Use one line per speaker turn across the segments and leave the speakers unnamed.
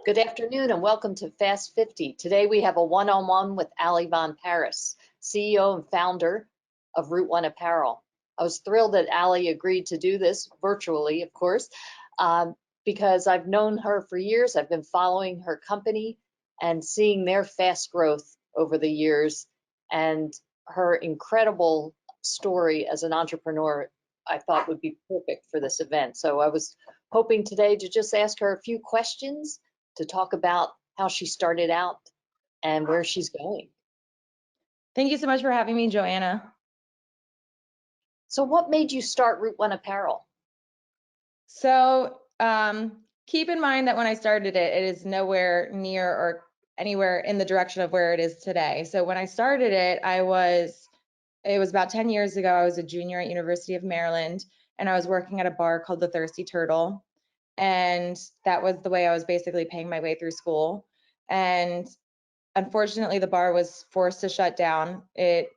Good afternoon and welcome to Fast 50. Today we have a one-on-one with Ali Von Paris, CEO and founder of Route 1 Apparel. I was thrilled that Ali agreed to do this virtually, of course, because I've known her for years. I've been following her company and seeing their fast growth over the years, and her incredible story as an entrepreneur I thought would be perfect for this event. So I was hoping today to just ask her a few questions to talk about how she started out and where she's going.
Thank you so much for having me, Joanna.
So what made you start Route 1 Apparel?
So keep in mind that when I started it, it is nowhere near or anywhere in the direction of where it is today. So when I started it, it was about 10 years ago. I was a junior at University of Maryland, and I was working at a bar called the Thirsty Turtle. And that was the way I was basically paying my way through school. And unfortunately, the bar was forced to shut down. It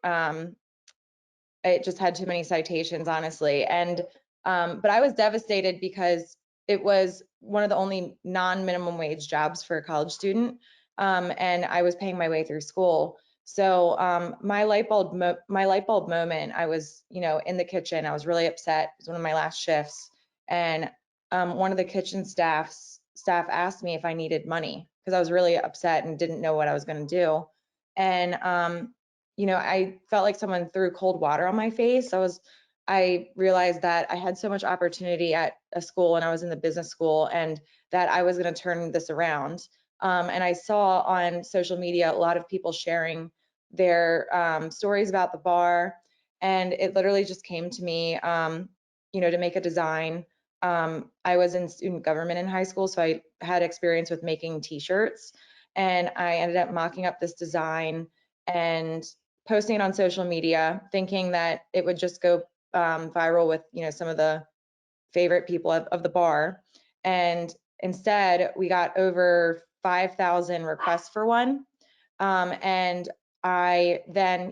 just had too many citations, honestly. And but I was devastated because it was one of the only non-minimum wage jobs for a college student, and I was paying my way through school. So my light bulb moment, I was, in the kitchen. I was really upset. It was one of my last shifts, and one of the kitchen staff asked me if I needed money because I was really upset and didn't know what I was going to do. And I felt like someone threw cold water on my face. I realized that I had so much opportunity at a school, and I was in the business school, and that I was going to turn this around. And I saw on social media a lot of people sharing their stories about the bar, and it literally just came to me, to make a design. I was in student government in high school, so I had experience with making t-shirts, and I ended up mocking up this design and posting it on social media, thinking that it would just go viral with some of the favorite people of the bar. And instead, we got over 5,000 requests for one. And I then,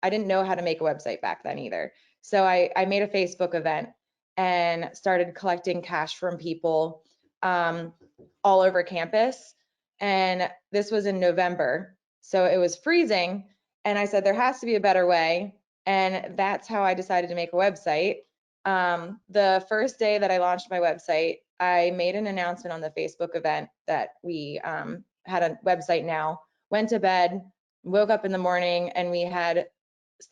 I didn't know how to make a website back then either. So I made a Facebook event and started collecting cash from people all over campus. And this was in November. So it was freezing. And I said, there has to be a better way. And that's how I decided to make a website. The first day that I launched my website, I made an announcement on the Facebook event that we had a website now, went to bed, woke up in the morning, and we had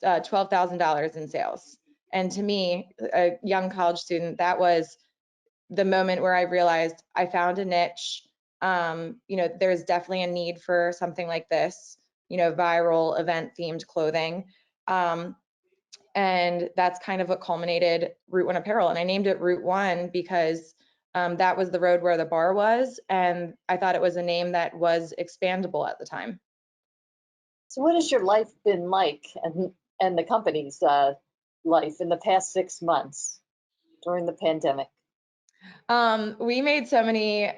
$12,000 in sales. And to me, a young college student, that was the moment where I realized I found a niche. There's definitely a need for something like this, viral event themed clothing. And that's kind of what culminated Route 1 Apparel. And I named it Route 1 because that was the road where the bar was. And I thought it was a name that was expandable at the time.
So what has your life been like, and the company's life in the past 6 months during the pandemic?
We made so many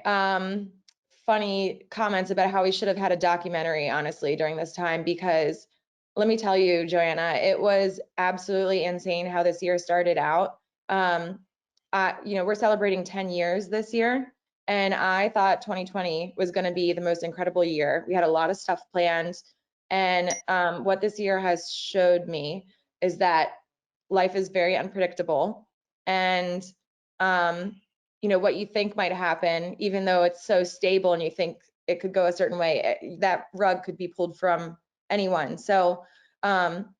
funny comments about how we should have had a documentary, honestly, during this time, because let me tell you, Joanna, it was absolutely insane how this year started out. We're celebrating 10 years this year, and I thought 2020 was going to be the most incredible year. We had a lot of stuff planned, and what this year has showed me is that life is very unpredictable, and what you think might happen, even though it's so stable and you think it could go a certain way, that rug could be pulled from anyone. So come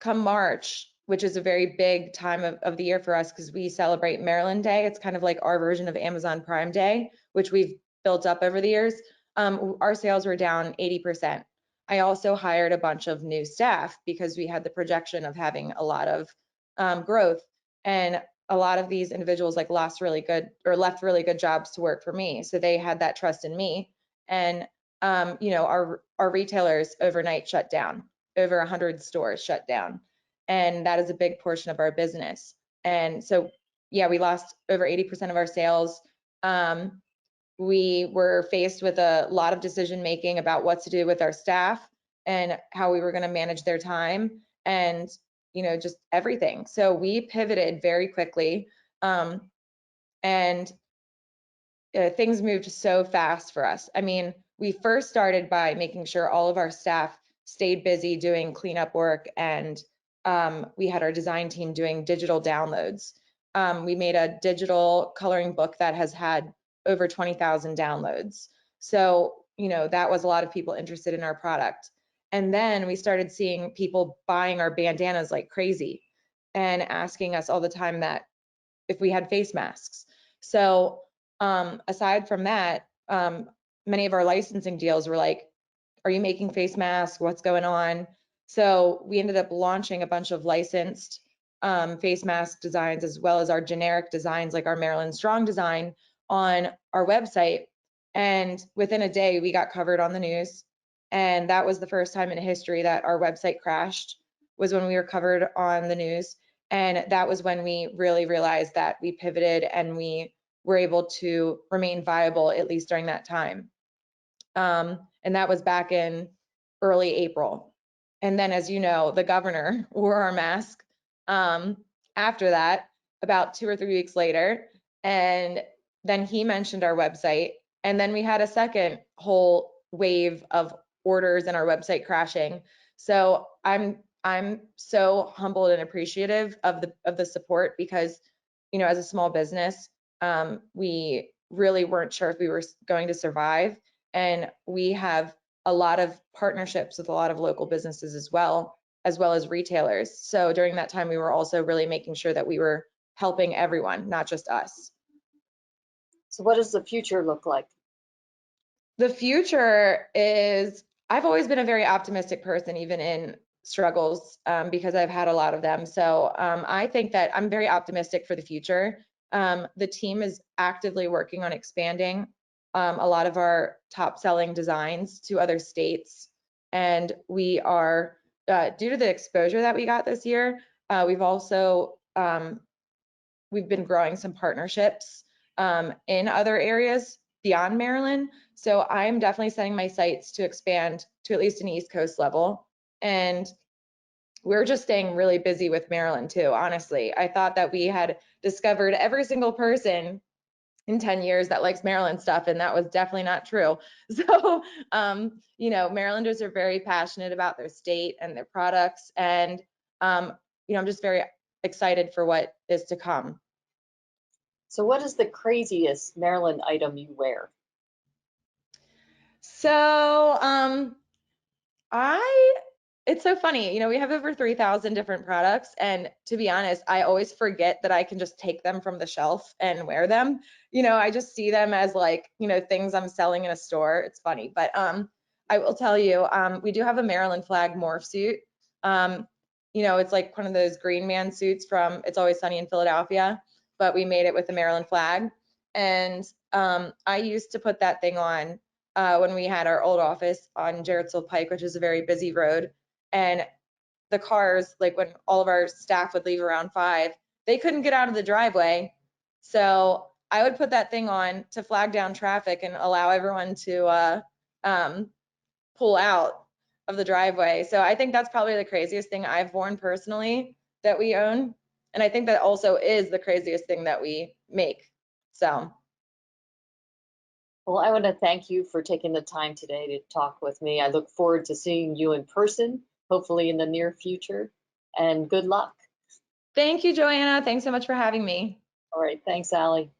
March, which is a very big time of the year for us because we celebrate Maryland Day. It's kind of like our version of Amazon Prime Day, which we've built up over the years. Our sales were down 80%. I also hired a bunch of new staff because we had the projection of having a lot of growth. And a lot of these individuals left really good jobs to work for me. So they had that trust in me. And our retailers overnight shut down. Over 100 stores shut down. And that is a big portion of our business. And so, yeah, we lost over 80% of our sales. We were faced with a lot of decision making about what to do with our staff and how we were going to manage their time and just everything. So we pivoted very quickly, and things moved so fast for us. I mean, we first started by making sure all of our staff stayed busy doing cleanup work, and we had our design team doing digital downloads. We made a digital coloring book that has had over 20,000 downloads. So, you know, that was a lot of people interested in our product. And then we started seeing people buying our bandanas like crazy and asking us all the time that if we had face masks. So aside from that, many of our licensing deals were like, are you making face masks? What's going on? So we ended up launching a bunch of licensed face mask designs, as well as our generic designs, like our Maryland Strong design, on our website. And within a day, we got covered on the news. And that was the first time in history that our website crashed, was when we were covered on the news. And that was when we really realized that we pivoted and we were able to remain viable, at least during that time. And that was back in early April. And then, as you know, the governor wore our mask after that, about 2 or 3 weeks later. And then he mentioned our website. And then we had a second whole wave of orders and our website crashing. So I'm so humbled and appreciative of the support, because, you know, as a small business, we really weren't sure if we were going to survive. And we have a lot of partnerships with a lot of local businesses as well as retailers. So during that time, we were also really making sure that we were helping everyone, not just us.
So what does the future look like?
The future is, I've always been a very optimistic person, even in struggles, because I've had a lot of them. So I think that I'm very optimistic for the future. The team is actively working on expanding a lot of our top selling designs to other states. And we are, due to the exposure that we got this year, we've also, we've been growing some partnerships in other areas beyond Maryland. So I'm definitely setting my sights to expand to at least an East Coast level. And we're just staying really busy with Maryland too, honestly. I thought that we had discovered every single person in 10 years that likes Maryland stuff, and that was definitely not true. So, you know, Marylanders are very passionate about their state and their products. And, you know, I'm just very excited for what is to come.
So what is the craziest Maryland item you wear?
So, I it's so funny, you know, we have over 3,000 different products, and to be honest, I always forget that I can just take them from the shelf and wear them. You know, I just see them as like, you know, things I'm selling in a store. It's funny, but I will tell you, we do have a Maryland flag morph suit. Um, you know, it's like one of those Green Man suits from It's Always Sunny in Philadelphia, but we made it with the Maryland flag. And I used to put that thing on when we had our old office on Jarrettsville Pike, which is a very busy road. And the cars, like when all of our staff would leave around 5, they couldn't get out of the driveway. So I would put that thing on to flag down traffic and allow everyone to pull out of the driveway. So I think that's probably the craziest thing I've worn personally that we own. And I think that also is the craziest thing that we make. So.
Well, I want to thank you for taking the time today to talk with me. I look forward to seeing you in person, hopefully in the near future, and good luck.
Thank you, Joanna. Thanks so much for having me.
All right, thanks, Allie.